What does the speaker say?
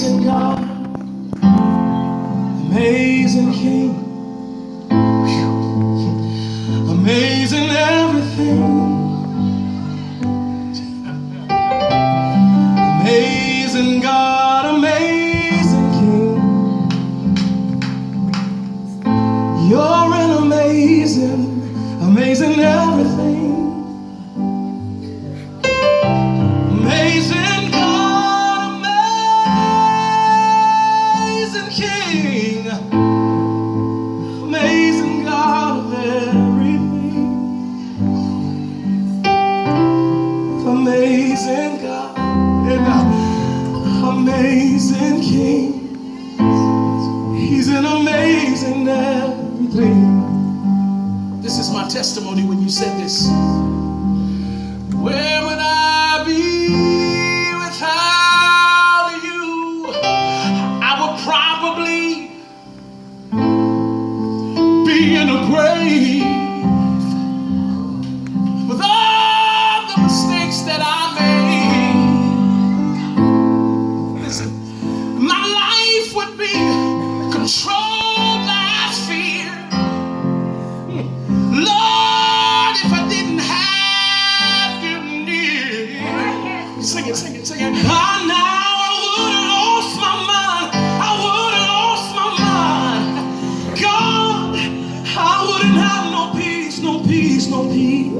Amazing God, amazing King, amazing everything. Amazing God, amazing King, you're an amazing everything. Amazing God, amazing King, amazing God of everything. Amazing God, amazing King, He's an amazing everything. This is my testimony when you said this. Where would I be without you? I would probably be in a grave with all the mistakes that I made. Listen, my life would be controlled by fear. Lord, if I didn't have you near. Sing it, sing it, sing it. By now I would have lost my mind. I would have lost my mind. God, I wouldn't have no peace, no peace, no peace.